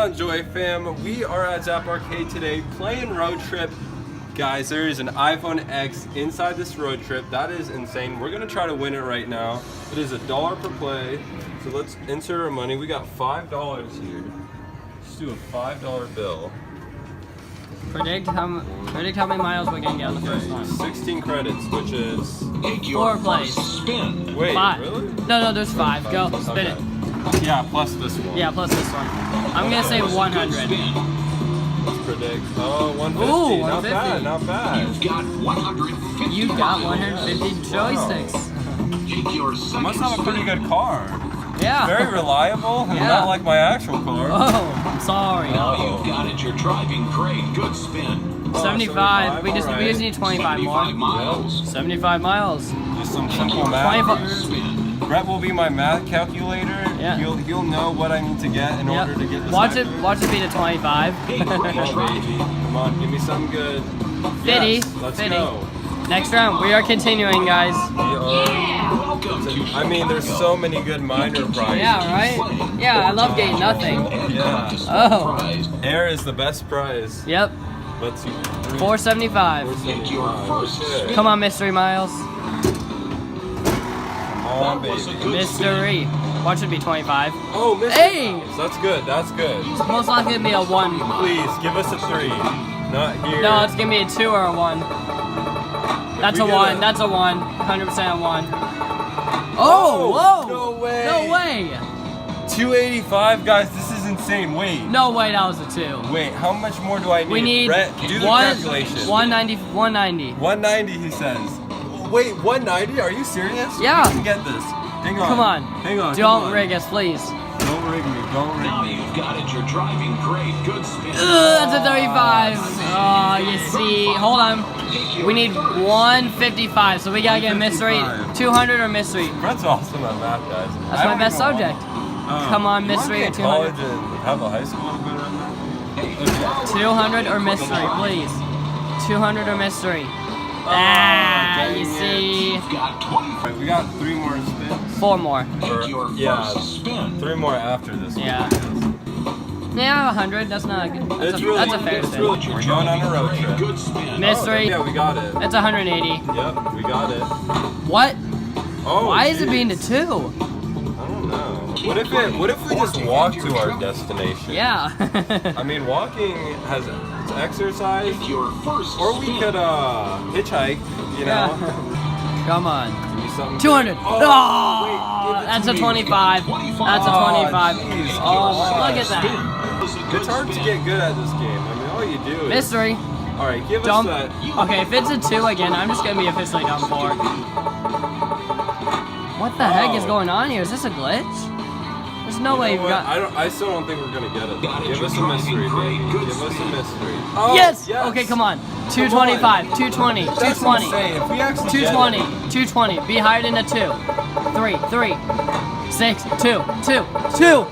on, Joy fam? We are at Zap Arcade today playing Road Trip. Guys, there is an iPhone X inside this Road Trip. That is insane. We're gonna try to win it right now. It is $1 per play. So let's insert our money. We got $5 here. Let's do a $5 bill. Predict how many miles we're gonna get on the first one. 16 credits, which is 4 plays. Spin. Wait, 5. really? No, there's 5. Go, spin it. Yeah, plus this one. Yeah, plus this one. I'm gonna say 100. Let's predict. Oh, 150. Ooh, Not 150. bad, not bad. You've got 150. You got 150 joysticks. Take your I must have a pretty good car. Yeah. Very reliable, and Yeah. not like my actual car. Oh, I'm sorry. Now you've got it. You're driving great. Good spin. 75. We just alright. need 25 more. 75 miles. 75 miles. Just some simple math. 25. Spin. Brett will be my math calculator. Yeah. He'll know what I need to get in order to get this. Watch it be to 25. Come on, baby. Come on, give me something good. 50. Yes, let's 50. go. Next round, we are continuing, guys. Welcome to I mean, there's so many good minor prizes. Yeah, right? Yeah, I love getting nothing. Yeah. Oh. Air is the best prize. Yep. Let's see. 475. Take your first spin. Come on, Mystery Miles. Come on, baby. Mystery. Watch it be 25. Oh, Mr. Hey! Miles. That's good. That's good. It's most likely gonna be a 1. Please give us a 3. Not here. No, it's gonna be a 2 or a 1. That's a we 1. get a- That's a 1. 100% a 1. Oh, whoa! No way. No way! 285, guys. This is insane. Wait. No way, that was a 2. Wait. How much more do I need? We need Brett, do the calculation. 190. 190. 190. He says. Wait, 190? Are you serious? Yeah. We can get this. Hang on. Come on. Hang on. Don't rig us, please. Don't rig me. Don't rig Now me. you've got it. You're driving great. Good spin. That's a 35. Oh, you see. Hold on. We need 155, so we gotta get mystery. 155. 200 or mystery. Brett's awesome at math, guys. That's I my don't best even subject. want- Come on, you mystery wanna or be in 200. college and have a high school good at math? 200 or mystery, please. 200 or mystery. Ah, dang you it. see. You've got 20. Alright, we got 3 more spins. 4 more. Take your Yeah. first spin. 3 more after this one. Yeah. Yeah, 100. That's not a good. That's a fair it's spin. really, we're going on a road trip. Good spin. Mystery. Oh, yeah, we got it. That's 180. Yep, we got it. What? Oh, Why is it geez. being to 2? I don't know. What if we just walk to our destination? Yeah. I mean, walking has it's exercise, Take your first or we spin. could hitchhike. You know. Yeah. Come on. Give me something 200. good. Oh, wait, give it that's to a me. 25. That's a 25. jeez. Oh, look at that. It's hard to get good at this game. I mean, all you do is. Mystery. All right, give Dump. us that. Okay, if it's a 2 again, I'm just gonna be officially done for. What the heck is going on here? Is this a glitch? There's no way You know we've what? got. I still don't think we're gonna get it. Got it. Give us a You're mystery, driving baby. great. Good Give us a spin. mystery. Oh, Yes! Okay, come on. 225, 220, That's 220, insane. If we actually 220, get it. 220. Be higher than a 2. 3, 6, 2, 2, 2.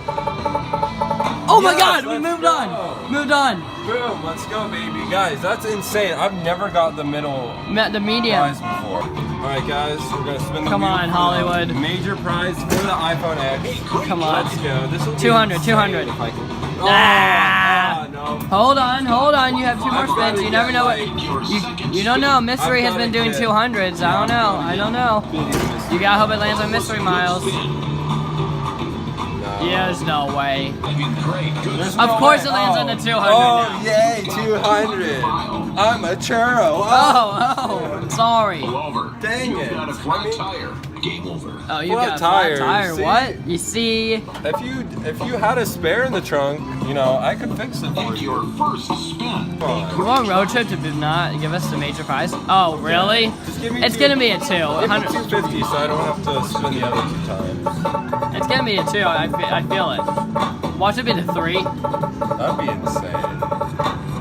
Oh my Yes, God! We let's moved go. on. Moved on. Boom, let's go, baby. Guys, that's insane. I've never got the middle Met the medium. prize before. All right, guys, we're gonna spin the Come wheel on, for the Hollywood. Major prize for the iPhone X. Come on. Let's go. This will be 200, insane 200. if I can. Ah. No. Hold on. You have 2 more I've gotta spins. You never get, know what. like, You don't know. Mystery has been doing 200s. I don't know. I don't know. You gotta hope it lands on Mystery Miles. Yeah, there's no way. Driving great. Good There's spin. Of no course way. it lands on the 200 Oh, now. yay, 200. I'm a churro. Oh, sorry. Over. Dang You've it. got a flat I mean- tire. Game over. Oh, you Flat got a flat tire, tire. see? What? You see? If you had a spare in the trunk, you know, I could fix it for Take you. your first spin. Come on. You want road trip to not give us the major prize? Oh, really? Just give me It's two- gonna be a 2. Give me 100 250 so I don't have to spin the other 2 times. It's gonna be a 2. I feel it. Watch it be the 3. That'd be insane.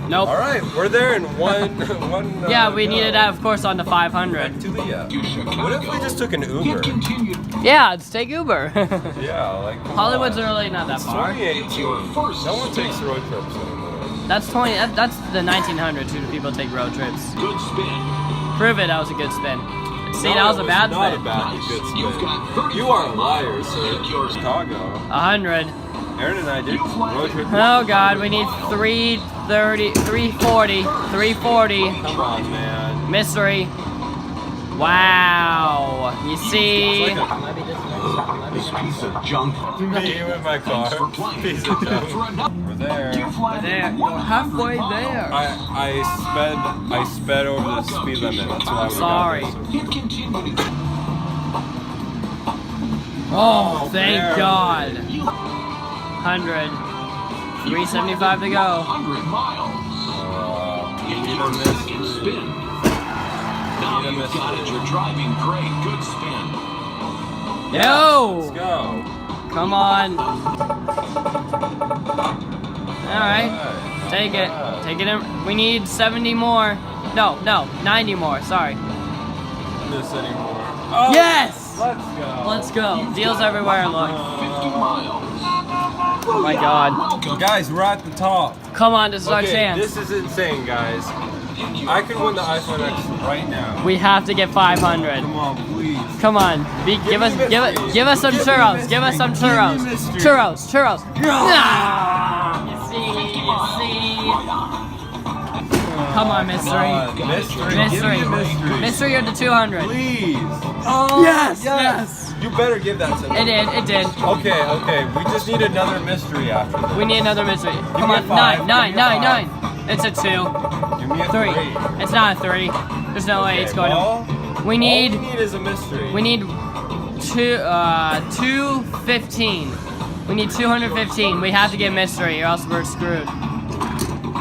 Nope. All right, we're there in one. Yeah, we go. needed that, of course, on the 500. Back to the You Chicago. What if we just took an Uber? It continued. Yeah, let's take Uber. Yeah, like come Hollywood's on. really not that It's far. 2018. Your first No one spin. takes road trips anymore. That's 20. That's the 1900s who people take road trips. Good spin. Prove it. That was a good spin. See, No, that was it a bad not spin. a bad, good You've spin. got 35 You are a liar, miles. sir. Take your Chicago. 100. Aaron and I did road trip. Oh God, we need 330, 340, 340. Come on, man. Mystery. Wow. You see? It's like This piece of junk. me with my car. Piece of junk. We're there. We're there. You're halfway there. I sped over the speed limit. That's why we Sorry. got this. It continued. Oh, thank there. God. 100. 375 to go. 100 miles. Need It's a your second mystery. spin. Now Need a you've got it. mystery. You're driving great. Good spin. Let's Yo! go. Come on. Alright. Take it. Take it in. We need 70 more. No, 90 more. Sorry. This anymore. Oh, Yes! Let's go. Let's go. Deals everywhere, look. 50 miles. Oh my God. Welcome. Guys, we're at the top. Come on, this is our Okay, chance. this is insane, guys. I could win the iPhone X right now. We have to get 500. Come on, please. Come on. Give us some churros. Give us some churros. Churros. Ah! You see. Come on, mystery. Mystery. Mystery. Give me a mystery. Mystery or the 200. Please. Oh, yes. You better give that to me. It did. Okay. We just need another mystery after this. We need another mystery. Come me a on, five. nine. Give me a five. It's a 2. Give me a 3. three. It's not a 3. There's no way it's going well, to. We need. All we need is a mystery. We need 215. We need 215. We have to get mystery or else we're screwed.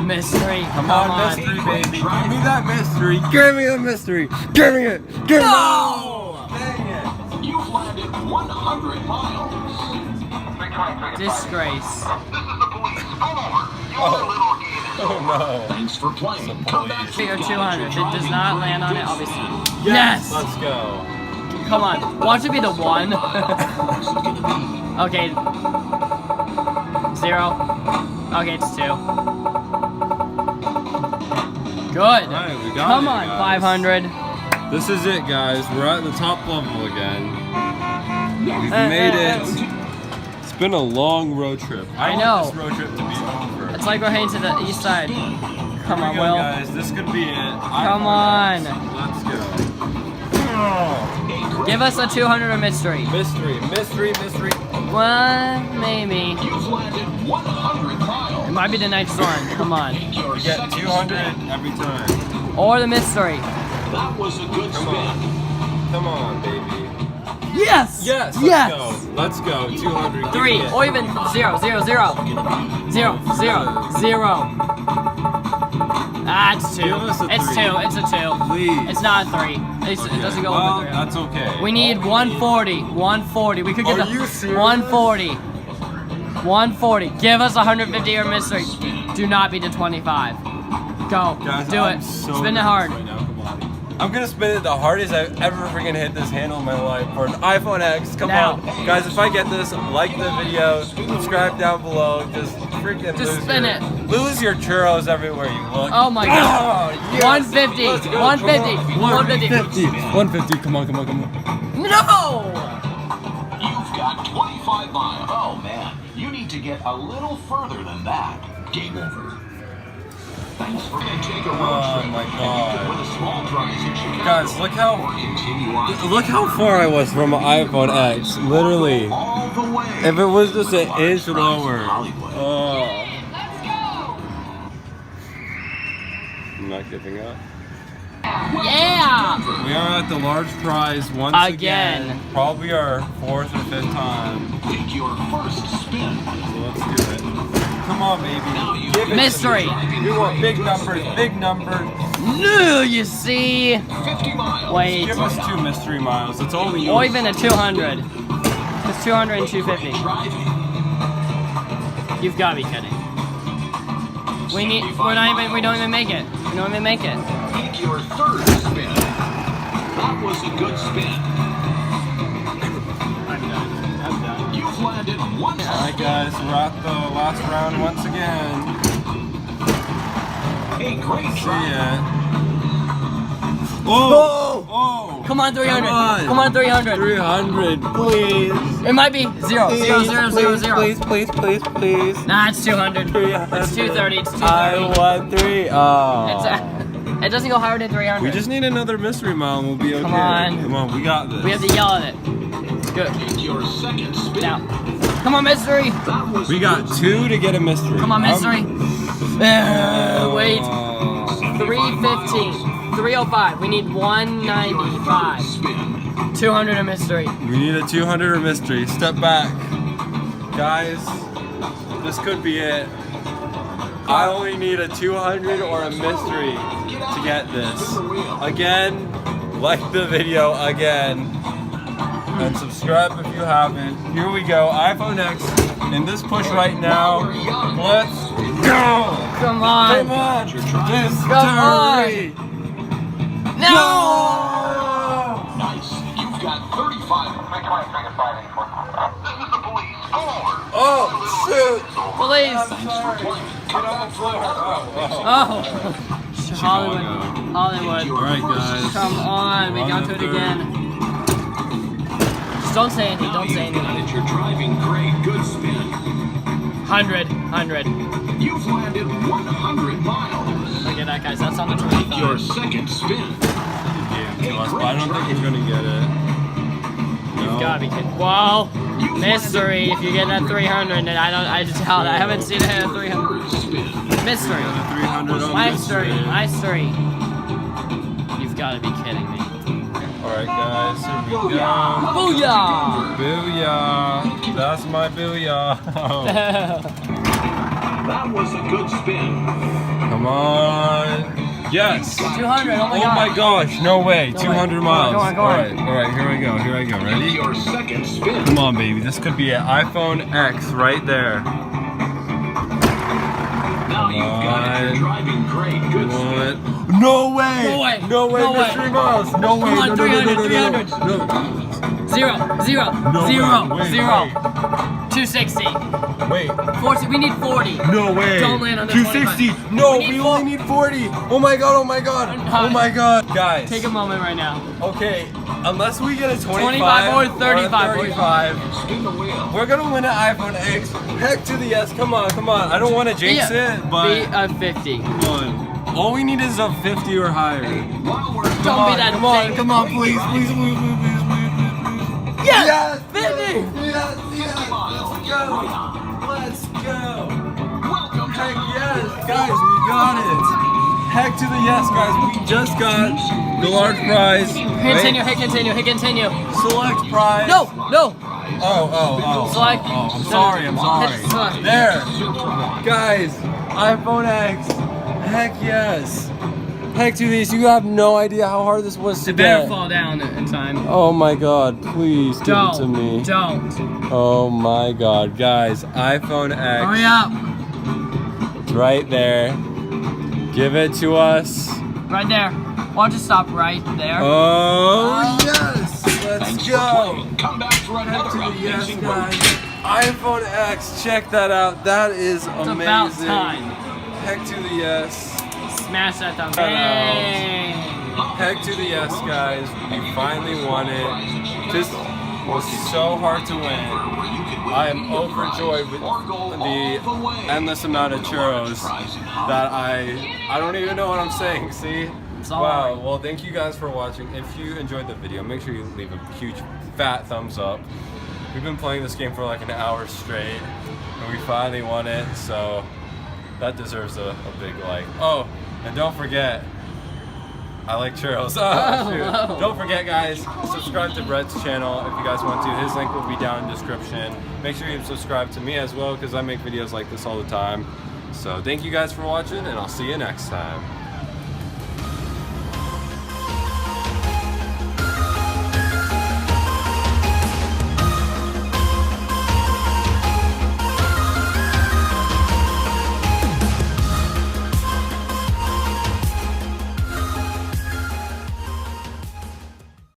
Mystery. Come on, mystery, baby. Give me that mystery. Give me the mystery. Give me it. Give me No! it. Dang it. You've landed 100 miles. Disgrace. Oh no. Thanks for playing. Come back 3 or 200. If it does not land on it, obviously. Yes. Yes! Let's go. Come on. Watch it be the 1. Okay. 0. Okay, it's 2. Good. Alright, we got Come it, on, guys. 500. This is it, guys. We're at the top level again. We've made it. It's been a long road trip. I want know. this road trip to be over. It's like we're heading to the east side. Come Here on, we go, Will. guys. This could be it. Come on. Let's go. Give us a 200 or mystery. Mystery. Well, maybe. You've landed 100 miles. It might be the next one. Come on. Your We get second 200 spin. every time. Or the mystery. That was a good Come spin. on. Come on, baby. Yes! Yes. Yes! Let's go. 200. Give 3 me it. or even 0, 0, 0. 0, 0, 0. Ah, it's 2. Give us a It's 3. 2. It's a 2. Please. It's not a 3. It doesn't go well, over 3. that's okay. We need 140. 140. We could get Are the you serious? 140. 140. Give us 150 or mystery. Do not be the 25. Go. Guys, Do I'm it. so Spin it nervous hard. right now. Come on. I'm gonna spin it the hardest I've ever freaking hit this handle in my life for an iPhone X. Come Now. on, guys! If I get this, like the video, subscribe down below. Just freaking Just spin it. Lose your churros everywhere you look. Oh my God. Oh, yes. 150. Let's go. 150. Come on. 150. 150. Come on. No! You've got 25 miles. Oh, man. You need to get a little further than that. Game over. Thanks for take a road Oh trip. my And you God. can win a small prize in Chicago. Guys, look how Or continue on far I was from an iPhone X. Literally, all the way. if it was just an Large inch prize in lower. Hollywood. Oh. I'm not giving up. Yeah! We are at the large prize once Again. Probably our 4th or 5th time. Take your first spin. So let's do it. Come on, baby. Give it to Mystery. me. We want big numbers, big numbers. No, you see? 50 miles. Wait. Give us 2 mystery miles. That's all we need. Or even a 200. It's 200 and 250. Driving. You've got to be kidding. We don't even make it. We don't even make it. Take your third spin. That was a good spin. I'm done. You've landed one Alright, guys. We're at the last round once again. A great See try. ya. Oh! Oh! Come Come on, 300. Come on. Come on, 300. 300, please. It might be 0, 0, 0, 0, 0. Please, please, please, please. Nah, it's 200. 300. It's 230. It's 230. I want 3. Oh. It doesn't go higher than 300. We just need another mystery mile and we'll be okay. Come on. Come on, we got this. We have to yell at it. Good. Your second spin. Now. Come on, mystery. We got 2 to get a mystery. Come on, mystery. Wait. 315. 305. We need 195. 200 a mystery. We need a 200 or mystery. Step back. Guys, this could be it. I only need a 200 or a mystery to get this. Again, like the video again. And subscribe if you haven't. Here we go, iPhone X in this push right now. Let's go! Come on. Come on! Mystery! Come on. No! Nice. You've got 35. This is the police. Pull over. Oh, shoot! Police. Get on the floor. Oh. Hollywood. Hollywood. Alright, guys. Come on. We got to it again. Just don't say anything. Don't say anything. You're driving great. Good spin. 100. 100. You've landed 100 miles. Look at that, guys. That's on the 25. Your second spin. To us, but I don't think he's gonna get it. You've gotta be kidding. Whoa. Mystery. If you get that 300, then I haven't seen it at 300. Mystery. 300 on Mystery. Mystery. You've gotta be kidding me. Alright, guys, here we go. Booyah! Booyah! That's my booyah. That was a good spin. Come on. Yes. 200. Oh my Oh god. my gosh, no way. 200 miles. Go on. Alright, here we go. Here I go. Ready? Your second spin. Come on, baby. This could be an iPhone X right there. Now you've got it. You're driving great. Good spin. No way! No way. No way, No way. mystery miles! No way! Come on, no, 300, no. 0, 0, No 0, way. 0. 260. Wait. 40. We need 40. No way. Don't land on the 260. 25. No, We need we only need 40. Oh my god, oh my god. Oh my god. Guys. Take a moment right now. Okay, unless we get a 25 or 35. 35, Spin the wheel. we're gonna win an iPhone X. Heck to the yes. Come on, come on. I don't want to jinx it, Be but a 50. come on. All we need is a 50 or higher. While we're Don't be that Come on, thing. come on, please. Yes! 50! Yes, let's go. welcome to Heck yes, guys, we got it. Heck to the yes, guys. We just got the large prize. Continue, hit continue, hit continue. Select prize. No, no. Oh. Select. Oh, I'm sorry. Hit select. There. Guys, iPhone X. Heck yes. Heck to these. You have no idea how hard this was to It better get. fall down in time. Oh my god, please give it to me. Don't. Oh my god, guys, iPhone X. Hurry up. It's right there. Give it to us. Right there. Why don't you stop right there? Oh, yes! Let's Thanks for go! playing. Come back for another Yes, amazing road guys. trip. iPhone X, check that out. That is It's amazing. about time. Heck to the yes. Smash that thumb. Hello. Bang. Heck to the yes, guys. We finally won it. Just was so hard to win. I am overjoyed with the endless amount of churros that I don't even know what I'm saying. See? all Wow. right. Well, thank you guys for watching. If you enjoyed the video, make sure you leave a huge fat thumbs up. We've been playing this game for like an hour straight, and we finally won it. So that deserves a big like. Oh, and don't forget, I like churros. Oh, shoot. Don't forget, guys, subscribe to Brett's channel if you guys want to. His link will be down in the description. Make sure you subscribe to me as well, because I make videos like this all the time. So thank you guys for watching, and I'll see you next time.